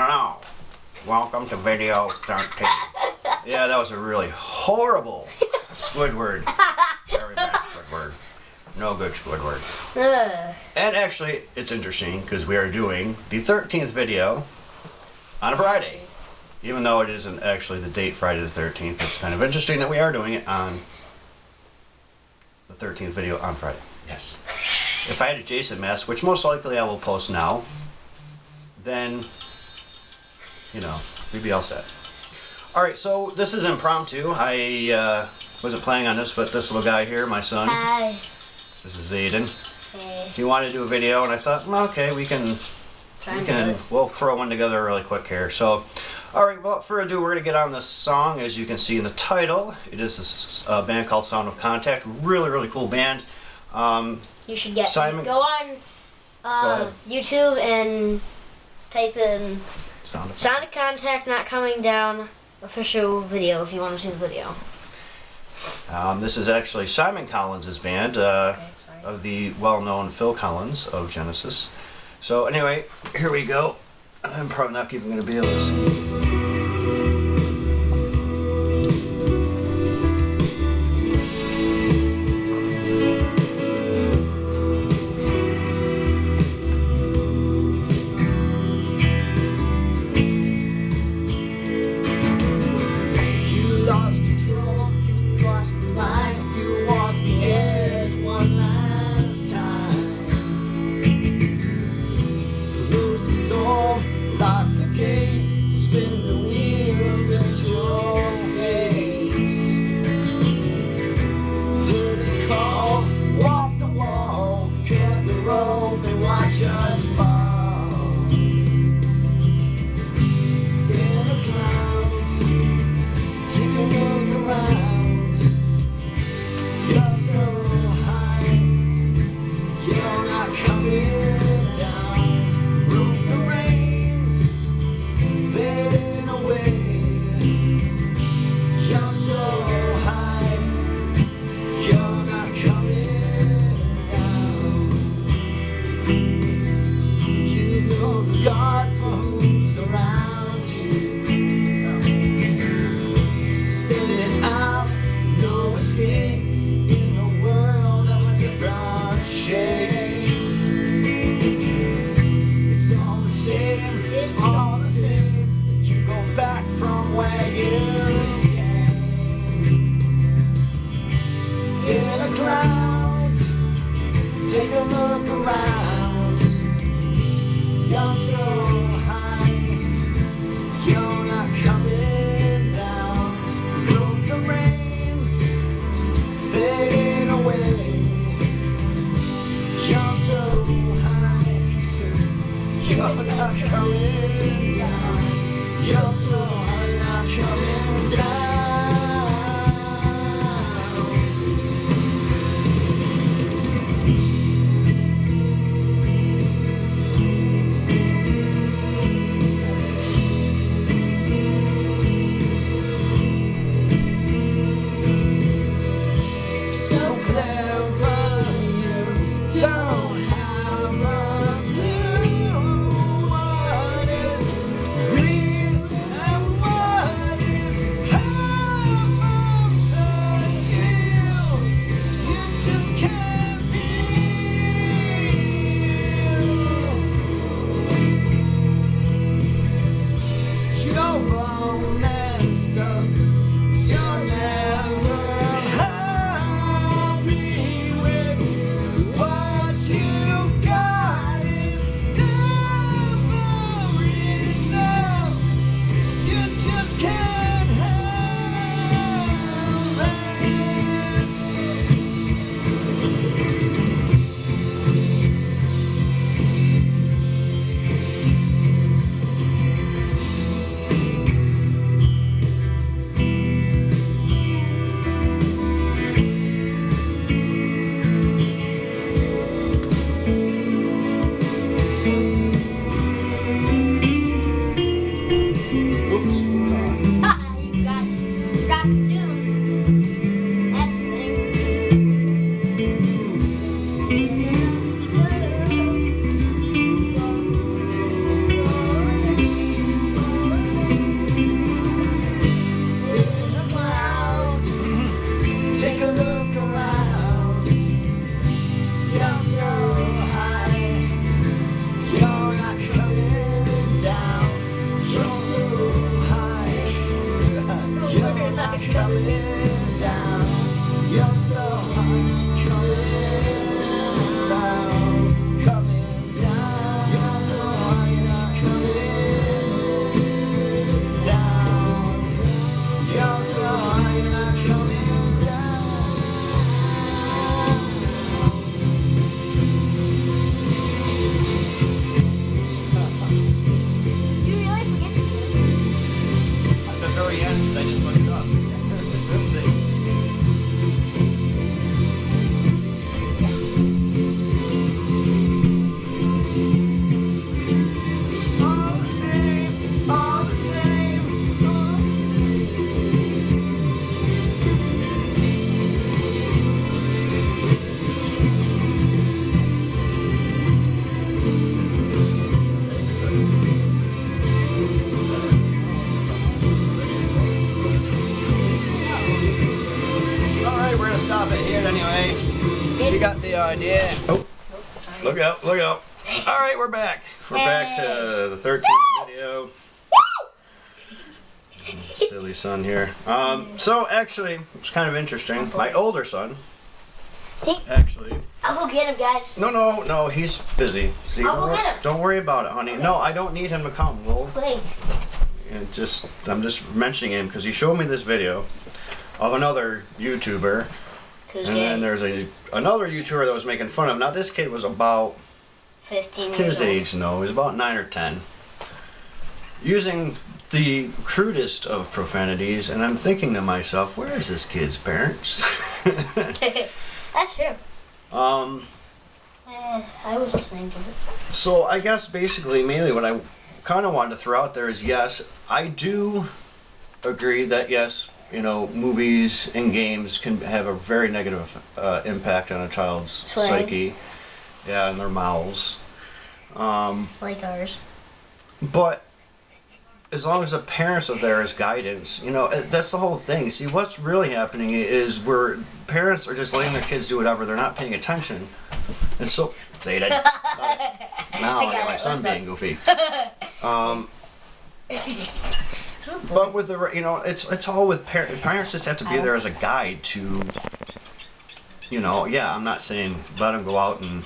Hello. Welcome to video 13. Yeah, that was a really horrible Squidward. Very bad Squidward. No good Squidward. And actually, it's interesting because we are doing the 13th video on a Friday. Even though it isn't actually the date Friday the 13th, it's kind of interesting that we are doing it on the 13th video on Friday. Yes. If I had a Jason mask, which most likely I will post now, then, you know, we'd be all set. Alright, so this is impromptu. I wasn't planning on this, but this little guy here, my son. Hi. This is Zayden. Hey. He wanted to do a video, and I thought, well, okay, we'll throw one together really quick here. So, alright, without further ado, we're going to get on this song. As you can see in the title, it is this band called Sound of Contact. Really, really cool band. You should get Simon. Go on YouTube and type in Sound Sound of Contact Not Coming Down official video if you want to see the video. This is actually Simon Collins' band, of the well-known Phil Collins of Genesis. So anyway, here we go. I'm probably not even going to be able to see. Lock the gates, spin the wheels at your fate. Hear the call, walk the wall, cut the rope and watch us fall. In a cloud, take a look around. You're so high, you're not coming down. Roof the rains fading away. You're so high, you're not coming down. You know God for who's around you. Spinning out, no escape in a world of a different shape. It's all the same. You go back from where you came. In a cloud, take a look around. You're so high, you're not coming down. Look, the rains fading away. You're so high, you're not coming down. You're so high, not coming down. So clever, you don't have a clue what is real and what is high. idea. Oh, Sorry. look out, look out. All right, we're back. We're back to the 13th video. Silly son here. So actually, it's kind of interesting. My older son, actually. I'll go get him, guys. No, he's busy. See, I'll go get him. don't worry about it, honey. No, I don't need him to come. Wait. I'm just mentioning him because he showed me this video of another YouTuber, Who's and gay? then there's another YouTuber that was making fun of him. Now this kid was about 15 years his old. age, no, he was about 9 or 10, using the crudest of profanities, and I'm thinking to myself, where is this kid's parents? That's true. I was listening to it. So I guess basically, mainly what I kind of wanted to throw out there is, yes, I do agree that, yes, you know, movies and games can have a very negative impact on a child's Swearing. psyche. Yeah, and their mouths. Like ours. But as long as the parents are there as guidance, you know, that's the whole thing. See, what's really happening is where parents are just letting their kids do whatever. They're not paying attention. And so, say it. Now I got my son being goofy. But with the, you know, it's all with parents. Parents just have to be there as a guide to, you know, yeah, I'm not saying let them go out and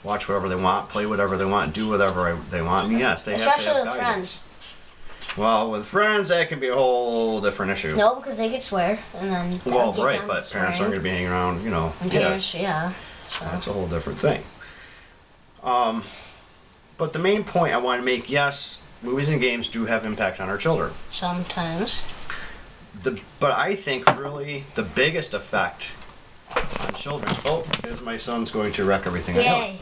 watch whatever they want, play whatever they want, do whatever they want. I mean, yes, they have to Especially have with guidance. friends. Well, with friends, that can be a whole different issue. No, because they could swear, and then that Well, would get right, them but parents aren't swearing. going to be hanging around, you know. And Yes, parents, yeah. So. that's a whole different thing. But the main point I want to make, yes, movies and games do have impact on our children. Sometimes. But I think really the biggest effect on children. Oh, here's my son's going to wreck everything. Yay.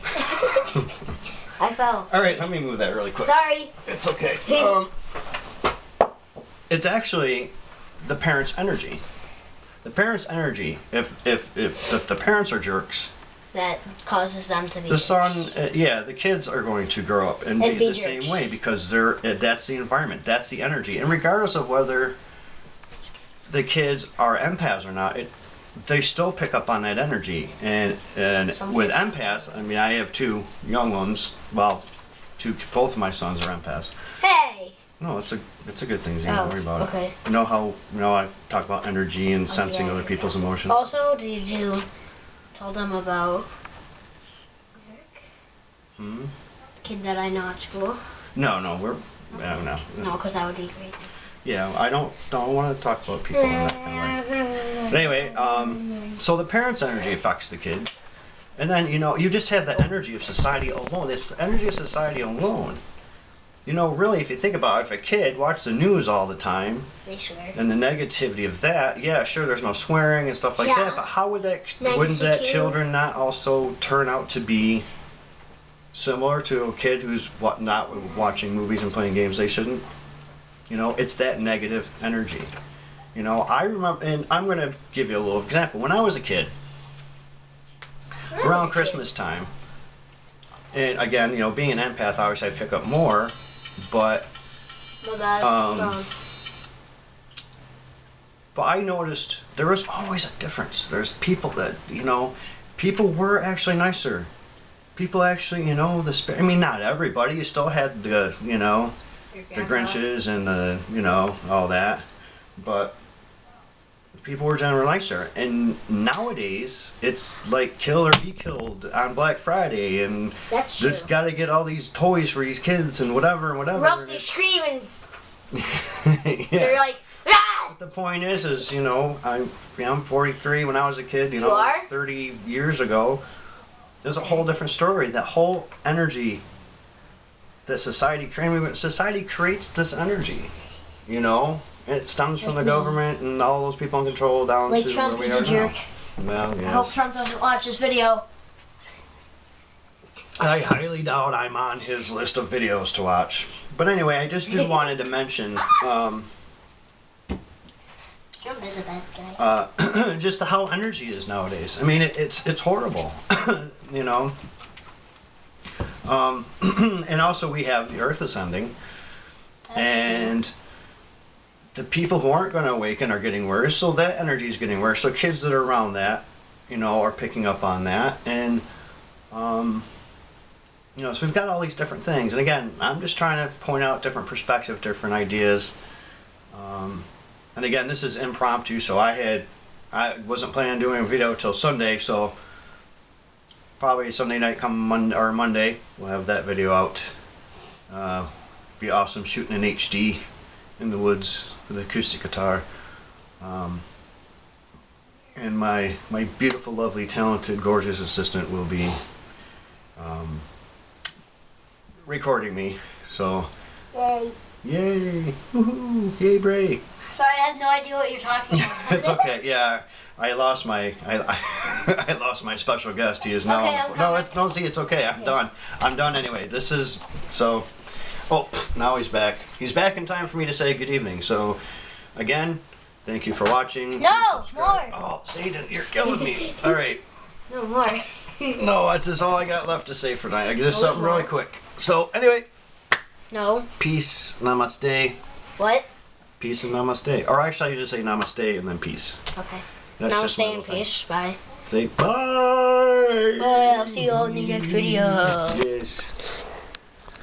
I fell. All right, let me move that really quick. Sorry. It's okay. It's actually the parents' energy. The parents' energy. If the parents are jerks, That causes them to be. the son, yeah, the kids are going to grow up and be And be the same jerks. way because they're that's the environment, that's the energy, and regardless of whether the kids are empaths or not, they still pick up on that energy. And Some with kids- empaths, I mean, I have two young ones. Well, both of my sons are empaths. Hey. No, it's a good thing. So you Oh, don't worry about okay. it. You know how I talk about energy and sensing yeah, other people's emotions. Also, did you tell them about Hmm? the kid that I know at school? No, no, No, because that would be great. Yeah, I don't want to talk about people in that kind of way. But anyway, so the parents' energy affects the kids, and then you just have the energy of society alone. This energy of society alone. Really, if you think about it, if a kid watched the news all the time They swear. and the negativity of that, yeah, sure, there's no swearing and stuff like Yeah. that. But how wouldn't that Negative. children not also turn out to be similar to a kid who's not watching movies and playing games they shouldn't? It's that negative energy. I remember, and I'm going to give you a little example. When I was a kid, around Christmas time, and again, being an empath, obviously I pick up more, but My bad. but I noticed there was always a difference. There's people that, people were actually nicer. People actually, I mean, not everybody. You still had the, the Grinches and all that, but people were generally nicer. And nowadays, it's like kill or be killed on Black Friday, and That's true. just got to get all these toys for these kids and whatever. Or else they scream and Yeah. they're like, ah! The point is, I'm 43. When I was a kid, You are? 30 years ago, there's a whole different story. That whole energy that society creates this energy, It stems from the government and all those people in control down Like to Trump where we is a are jerk. now. Well, I hope yes. Trump doesn't watch this video. I highly doubt I'm on his list of videos to watch. But anyway, I just wanted to mention Trump is a bad guy. just how energy is nowadays. I mean, it's horrible, And also we have the Earth ascending, and the people who aren't going to awaken are getting worse. So that energy is getting worse. So kids that are around that, are picking up on that, and You know, so we've got all these different things, and again, I'm just trying to point out different perspectives, different ideas. And again, this is impromptu, so I wasn't planning on doing a video till Sunday, so probably Sunday night come Monday, we'll have that video out. Be awesome shooting in HD in the woods with an acoustic guitar. And my beautiful, lovely, talented, gorgeous assistant will be recording me. So, Yay. yay, woohoo, yay, Bray. Sorry, I have no idea what you're talking about. It's okay. Yeah, I lost my I lost my special guest. He is now. Okay, on the no, don't see. It's okay. I'm done. I'm done anyway. This is so. Oh, now he's back. He's back in time for me to say good evening. So, again, thank you for watching. No, more. Oh, Satan, you're killing me. All right. No more. No, that's just all I got left to say for tonight. I just No, something it's really not. quick. So, anyway, No. peace, namaste. What? Peace and namaste. Or actually, I just say namaste and then peace. Okay. That's Now just stay my in little thing. peace. Bye. Say bye. Bye. I'll see you all in the next video. Yes.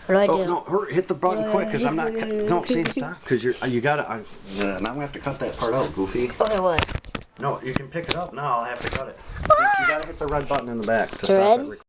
What do I do? Oh no! Hurry, hit the button quick, cause I'm not. No, say stop, cause you gotta. Now I'm gonna have to cut that part out, Goofy. Okay, what? No, you can pick it up now. I'll have to cut it. You gotta hit the red button in the back to The stop red? it.